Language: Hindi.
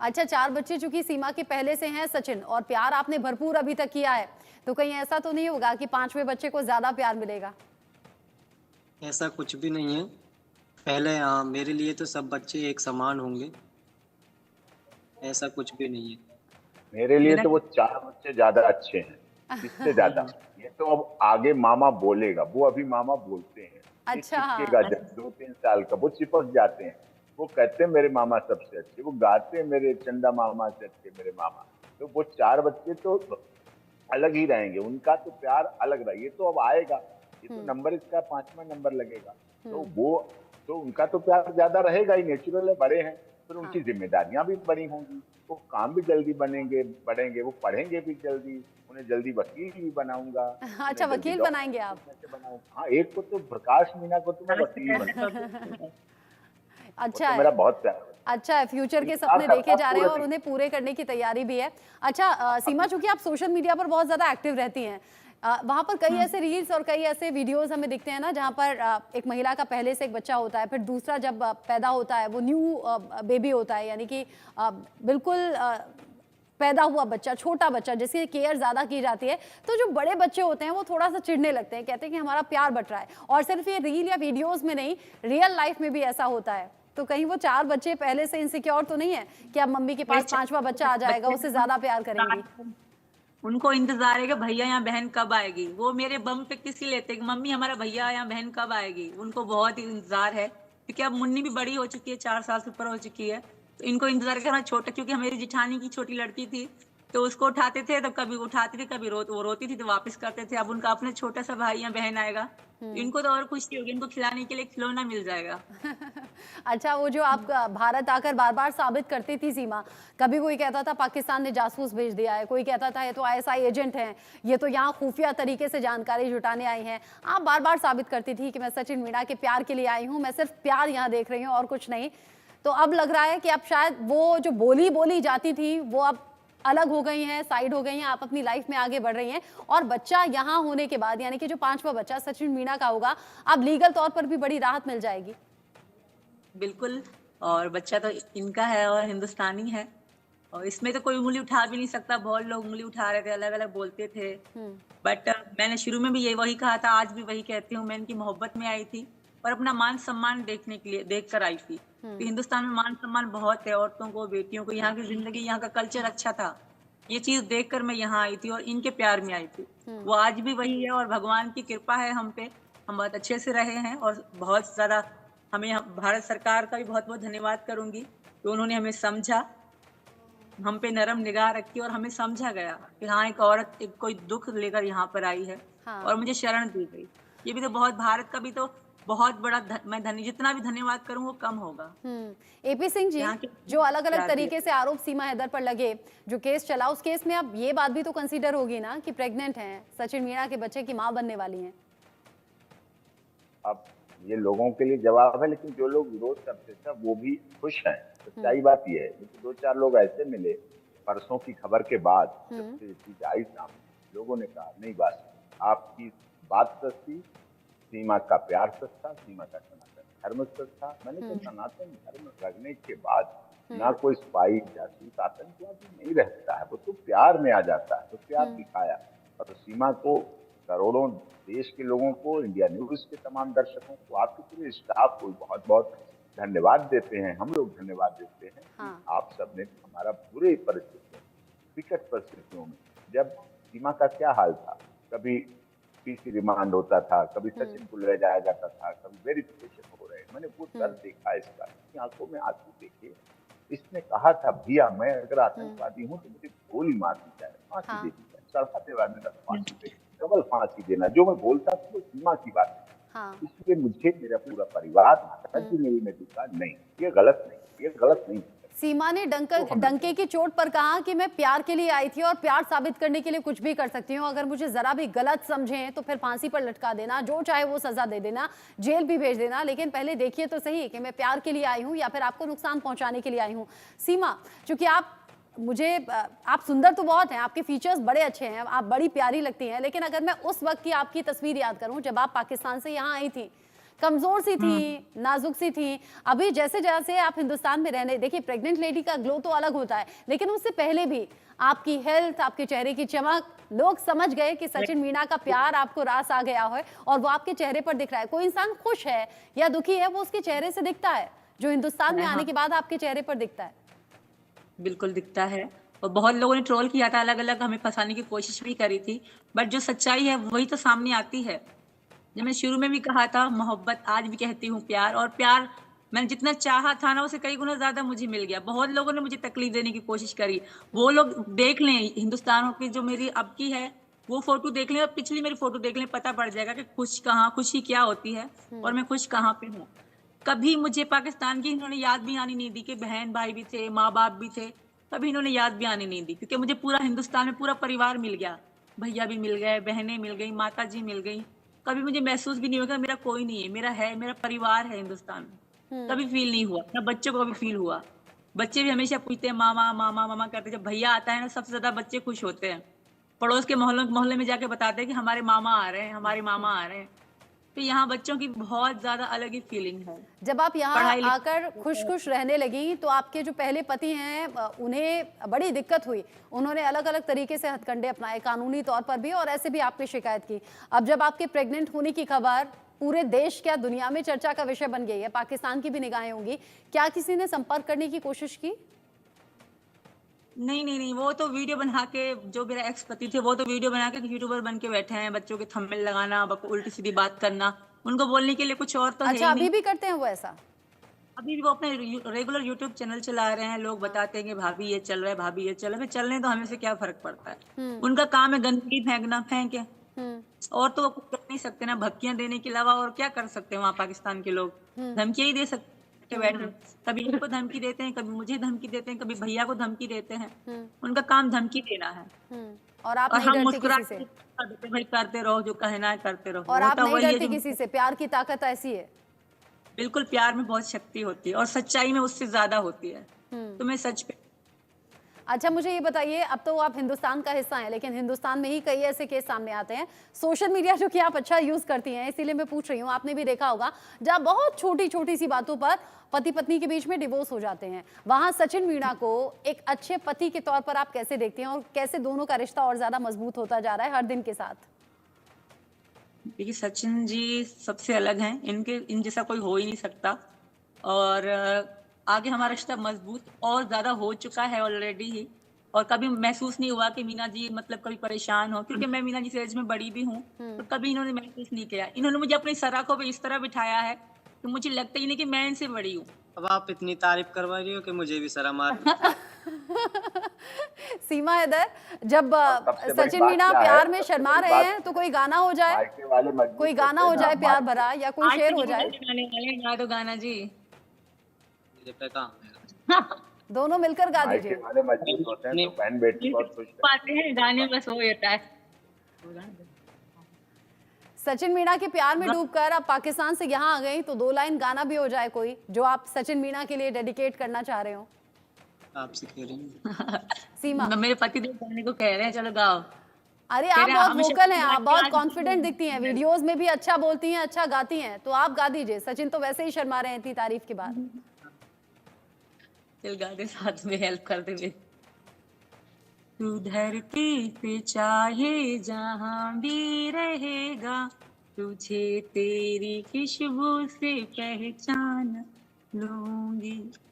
अच्छा, 4 बच्चे चूंकि सीमा के पहले से हैं सचिन, और प्यार आपने भरपूर अभी तक किया है, तो कहीं ऐसा तो नहीं होगा कि 5वें बच्चे को ज्यादा प्यार मिलेगा? ऐसा कुछ भी नहीं है। पहले हाँ, मेरे लिए तो सब बच्चे एक समान होंगे, ऐसा कुछ भी नहीं है। मेरे लिए मेरा तो वो 4 बच्चे ज्यादा अच्छे हैं, इससे ज्यादा। हुँ, ये तो अब आगे मामा बोलेगा, वो अभी मामा बोलते हैं। ये अच्छा, हाँ। चिपकेगा, जब 2-3 साल का वो चिपक जाते हैं। वो कहते हैं मेरे मामा सबसे अच्छे, वो गाते हैं मेरे चंदा मामा से अच्छे मेरे मामा। तो वो 4 बच्चे तो अलग ही रहेंगे, उनका तो प्यार अलग रहा। ये तो अब आएगा, ये तो हम्म। नंबर इसका 5वां नंबर लगेगा। तो हम्म। वो तो उनका तो प्यार ज्यादा रहेगा ही, नेचुरल है, बड़े हैं। फिर हाँ। उनकी जिम्मेदारियां भी बड़ी होंगी, वो काम भी जल्दी बढ़ेंगे, वो पढ़ेंगे भी जल्दी। उन्हें जल्दी वकील भी बनाऊंगा, अच्छा, उन्हें जल्दी वकील बनाएंगे आप? डॉक्टर कैसे बनाऊंगा। हाँ, एक को तो प्रकाश मीना को तो मैं आज के वकील टाइम में तो बनाऊंगा। वो अच्छा तो है। मेरा बहुत प्यार है। अच्छा है, फ्यूचर के इंतजार सपने करता देखे है जा रहे हैं पूरे और दिन। उन्हें पूरे करने की तैयारी भी है। अच्छा सीमा, चूंकि आप सोशल मीडिया पर बहुत ज्यादा एक्टिव रहती हैं, वहां पर कई ऐसे रील्स और कई ऐसे वीडियोस हमें दिखते हैं ना, जहां पर एक महिला का पहले से एक बच्चा होता है, फिर दूसरा जब पैदा होता है वो न्यू बेबी होता है, यानी कि बिल्कुल पैदा हुआ बच्चा, छोटा बच्चा, जिसकी केयर ज्यादा की जाती है। तो जो बड़े बच्चे होते हैं वो थोड़ा सा चिढ़ने लगते हैं, कहते हैं कि हमारा प्यार बट रहा है। और सिर्फ ये रील या वीडियोस में नहीं, रियल लाइफ में भी ऐसा होता है। तो कहीं वो 4 बच्चे पहले से इनसिक्योर तो नहीं है कि अब मम्मी के मेरे पास 5वां बच्चा आ जाएगा, उससे ज्यादा प्यार करेंगी? उनको इंतजार है कि भैया या बहन कब आएगी। वो मेरे बम पे किसी लेते हैं कि मम्मी हमारा भैया या बहन कब आएगी। उनको बहुत ही इंतजार है, क्योंकि अब मुन्नी भी बड़ी हो चुकी है, 4 साल से ऊपर हो चुकी है। तो इनको इंतजार करना छोटा, क्योंकि मेरी जिठानी की छोटी लड़की थी, तो उसको उठाते थे तो कभी उठाती थी, कभी वो रोती थी तो वापस करते थे। अब उनका अपना छोटा सा भाई या बहन आएगा, इनको तो और खुशी होगी, इनको खिलाने के लिए खिलौना मिल जाएगा। अच्छा, वो जो आप भारत आकर बार बार साबित करती थी सीमा, कभी कोई कहता था पाकिस्तान ने जासूस भेज दिया है, कोई कहता था ये तो आईएसआई एजेंट हैं, ये तो यहाँ खुफिया तरीके से जानकारी जुटाने आई हैं। आप बार बार साबित करती थी कि मैं सचिन मीणा के प्यार के लिए आई हूँ, मैं सिर्फ प्यार यहाँ देख रही हूँ और कुछ नहीं। तो अब लग रहा है कि अब शायद वो जो बोली जाती थी वो अब अलग हो गई हैं, साइड हो गई हैं, आप अपनी लाइफ में आगे बढ़ रही हैं, और बच्चा यहाँ होने के बाद, यानी कि जो 5वां बच्चा सचिन मीणा का होगा, अब लीगल तौर पर भी बड़ी राहत मिल जाएगी। बिल्कुल। और बच्चा तो इनका है और हिंदुस्तानी है, और इसमें तो कोई उंगली उठा भी नहीं सकता। बहुत लोग उंगली उठा रहे थे, अलग अलग बोलते थे, बट मैंने शुरू में भी ये वही कहा था, आज भी वही कहती हूँ। मैं इनकी मोहब्बत में आई थी और अपना मान सम्मान देखने के लिए देख कर आई थी। तो हिंदुस्तान में मान सम्मान बहुत है, औरतों को, बेटियों को, यहाँ की जिंदगी, यहाँ का कल्चर अच्छा था। ये चीज देख कर मैं यहाँ आई थी और इनके प्यार में आई थी। वो आज भी वही है, और भगवान की कृपा है हम पे, हम बहुत अच्छे से रहे हैं। और बहुत ज्यादा हमें भारत सरकार का भी बहुत बहुत धन्यवाद करूंगी कि उन्होंने हमें समझा, हम पे नरम निगाह रखी और हमें समझा गया कि हाँ, एक औरत एक कोई दुख लेकर यहाँ पर आई है, हाँ। और मुझे शरण दी गई। ये भी तो बहुत, भारत का भी तो बहुत बड़ा मैं जितना भी धन्यवाद करूँ वो कम होगा। एपी सिंह जी, यहाँ के जो अलग अलग प्यार तरीके दिया। से आरोप सीमा हैदर पर लगे, जो केस चला, उस केस में अब ये बात भी तो कंसीडर होगी ना कि प्रेग्नेंट हैं, सचिन मीणा के बच्चे की माँ बनने वाली हैं। अब ये लोगों के लिए जवाब है, लेकिन जो लोग विरोध करते थे वो भी खुश हैं। सच्चाई बात ये है, लेकिन 2-4 लोग ऐसे मिले परसों की खबर के बाद, जब से ये चीज आई सामने, लोगों ने कहा नहीं, बस आपकी बात सच थी, सीमा का प्यार सच था, सीमा का सनातन धर्म सच था। मैंने कहा सनातन धर्म रखने के बाद ना कोई स्पाई, जासूस, आतंकवादी नहीं रहता है, वो तो प्यार में आ जाता है। तो प्यार दिखाया, और सीमा को, करोड़ों देश के लोगों को, इंडिया न्यूज के तमाम दर्शकों को, आपके पूरे स्टाफ को बहुत बहुत धन्यवाद देते हैं। हम लोग धन्यवाद देते हैं कि आप सबने हमारा बुरे परिस्थितियों, विकट परिस्थितियों में, जब सीमा का क्या हाल था, कभी पीसी रिमांड होता था, कभी सचिन को ले जाया जाता था, कभी वेरिफिकेशन हो रहे, मैंने वो दर्द देखा इसका, इसकी आंखों में आंसू देखे। इसने कहा था भैया मैं अगर आतंकवादी हूँ तो मुझे गोली मार दी जाए, फांसी दे दी जाए, सड़काते बाद में फांसी दे, डबल फांसी देना, जो मैं बोलता था वो सीमा की बात है। इसलिए मुझे मेरा पूरा परिवार, माताजी मेरी ने कहा नहीं, ये गलत नहीं, ये गलत नहीं। सीमा ने डंके की चोट पर कहा कि मैं प्यार के लिए आई थी और प्यार साबित करने के लिए कुछ भी कर सकती हूँ, अगर मुझे जरा भी गलत समझें तो फिर फांसी पर लटका देना, जो चाहे वो सजा दे देना, जेल भी भेज देना, लेकिन पहले देखिए तो सही कि मैं प्यार के लिए आई हूँ या फिर आपको नुकसान पहुंचाने के लिए आई हूँ। सीमा, चूंकि आप सुंदर तो बहुत हैं, आपके फीचर्स बड़े अच्छे हैं, आप बड़ी प्यारी लगती हैं, लेकिन अगर मैं उस वक्त की आपकी तस्वीर याद करूं जब आप पाकिस्तान से यहाँ आई थी, कमजोर सी थी, नाजुक सी थी। अभी जैसे जैसे आप हिंदुस्तान में रहने, देखिए प्रेग्नेंट लेडी का ग्लो तो अलग होता है, लेकिन उससे पहले भी आपकी हेल्थ, आपके चेहरे की चमक, लोग समझ गए कि सचिन मीणा का प्यार आपको रास आ गया है और वो आपके चेहरे पर दिख रहा है। कोई इंसान खुश है या दुखी है, वो उसके चेहरे से दिखता है, जो हिंदुस्तान में आने के बाद आपके चेहरे पर दिखता है। बिल्कुल दिखता है। और बहुत लोगों ने ट्रोल किया था, अलग अलग हमें फंसाने की कोशिश भी करी थी, बट जो सच्चाई है वही तो सामने आती है। जब मैं शुरू में भी कहा था मोहब्बत, आज भी कहती हूँ प्यार, और प्यार मैंने जितना चाहा था ना, उससे कई गुना ज्यादा मुझे मिल गया। बहुत लोगों ने मुझे तकलीफ देने की कोशिश करी, वो लोग देख लें हिंदुस्तान की जो मेरी अब की है वो फोटो देख लें और पिछली मेरी फोटो देख लें, पता पड़ जाएगा कि खुशी क्या होती है और मैं खुश कहाँ पे हूँ। कभी मुझे पाकिस्तान की इन्होंने याद भी आनी नहीं दी कि बहन भाई भी थे, माँ बाप भी थे, कभी इन्होंने याद भी आनी नहीं दी, क्योंकि मुझे पूरा हिंदुस्तान में पूरा परिवार मिल गया। भैया भी मिल गए, बहनें मिल गई, माता जी मिल गई। कभी मुझे महसूस भी नहीं होगा मेरा कोई नहीं है, मेरा परिवार है हिंदुस्तान में। कभी फील नहीं हुआ, ना बच्चों को कभी फील हुआ। बच्चे भी हमेशा पूछते हैं मामा मामा मामा करते, जब भैया आता है ना सबसे ज्यादा बच्चे खुश होते हैं। पड़ोस के मोहल्ले में जाके बताते हैं कि हमारे मामा आ रहे हैं, हमारे मामा आ रहे हैं। तो यहाँ बच्चों की बहुत ज्यादा अलग ही फीलिंग है। जब आप यहाँ पढ़ाई आकर खुश खुश रहने लगी तो आपके जो पहले पति हैं उन्हें बड़ी दिक्कत हुई, उन्होंने अलग अलग तरीके से हथकंडे अपनाए, कानूनी तौर पर भी, और ऐसे भी आपने शिकायत की। अब जब आपके प्रेग्नेंट होने की खबर पूरे देश, क्या दुनिया में चर्चा का विषय बन गई है, पाकिस्तान की भी निगाहें होंगी, क्या किसी ने संपर्क करने की कोशिश की? नहीं, वो तो वीडियो बना के, जो मेरा एक्स पति थे वो तो वीडियो बना के यूट्यूबर बन के बैठे हैं, बच्चों के थंबनेल लगाना, उल्टी सीधी बात करना, उनको बोलने के लिए कुछ और तो है अच्छा, ही अभी नहीं। भी करते हैं वो ऐसा? अभी भी वो अपने रेगुलर यूट्यूब चैनल चला रहे हैं, लोग बताते हैं कि भाभी ये चल रहा है, भाभी ये चल रहा है। चलने तो हमें से क्या फर्क पड़ता है, उनका काम है गंदगी फेंकना, फेंके। और तो वो कुछ कर नहीं सकते ना, भक्तियां देने के अलावा और क्या कर सकते हैं वहाँ पाकिस्तान के लोग। धमकियां ही दे सकते बैठे, कभी इनको धमकी देते हैं, कभी मुझे धमकी देते हैं, कभी भैया को धमकी देते हैं। उनका काम धमकी देना है। और आप और नहीं हम डरते मुस्कुरा किसी से? भाई करते रहो, जो कहना है करते रहो। और आप होता नहीं वही है डरते जो, किसी से? प्यार की ताकत ऐसी है। बिल्कुल प्यार में बहुत शक्ति होती है और सच्चाई में उससे ज्यादा होती है। तो मैं सच पे। अच्छा, मुझे ये बताइए, अब तो आप हिंदुस्तान का हिस्सा हैं, लेकिन हिंदुस्तान में ही कई ऐसे केस सामने आते हैं, सोशल मीडिया जो कि आप अच्छा यूज करती हैं, इसीलिए मैं पूछ रही हूँ, आपने भी देखा होगा, जहाँ बहुत छोटी छोटी सी बातों पर पति पत्नी के बीच में डिवोर्स हो जाते हैं। वहां सचिन मीणा को एक अच्छे पति के तौर पर आप कैसे देखते हैं, और कैसे दोनों का रिश्ता और ज्यादा मजबूत होता जा रहा है हर दिन के साथ? देखिए सचिन जी सबसे अलग हैं, इन जैसा कोई हो ही नहीं सकता। और आगे हमारा रिश्ता मजबूत और ज्यादा हो चुका है ऑलरेडी ही। और कभी महसूस नहीं हुआ कि मीना जी मतलब कभी परेशान हो, क्योंकि मैं मीना जी से एज में बड़ी भी हूँ, तो कभी इन्होंने महसूस नहीं किया। इन्होंने मुझे अपनी सराखों पे इस तरह बिठाया है कि मुझे लगता ही नहीं कि मैं इनसे बड़ी हूँ। अब आप इतनी तारीफ करवा रही हो कि मुझे भी शर्म आ रही है। सीमा इधर, जब सबसे बड़ी सचिन बात मीणा क्या है, प्यार में सबसे शर्मा बड़ी रहे बात हैं तो कोई गाना हो जाए, मायके वाले मजबूत कोई गाना होते हो हैं जाए ना, प्यार भरा, या कोई आज शेर तो हो जाए, गाने वाले गा दो गाना जी। मेरे पे काम है। दोनों मिलकर गा मायके दीजिए। वाले मजबूत होते हैं तो बहन बेटी बहुत खुश रहती पाते हैं गाने, बस हो जाता है। सचिन मीणा के प्यार में डूबकर आप पाकिस्तान से यहाँ आ गई, तो 2 लाइन गाना भी हो जाए कोई, जो आप सचिन मीणा के लिए डेडिकेट करना चाह रहे हो। आपसे कह रही हूँ। सीमा, मेरे पति देव गाने को कह रहे हैं, चलो गाओ। अरे कह आप रहे हैं, बहुत हमेशा वोकल हैं, आप बहुत आज- कॉन्फिडेंट दिखती हैं, वीडियोस में भी अच्छा बोलती हैं, अच्छा गाती हैं, तो आप गा दीजिए। सचिन तो वैसे ही शर्मा रहे हैं इतनी तारीफ के बाद। चल गा दे, साथ में हेल्प कर दे। तू धरती पे चाहे जहां भी रहेगा, तुझे तेरी खुशबू से पहचान लूंगी।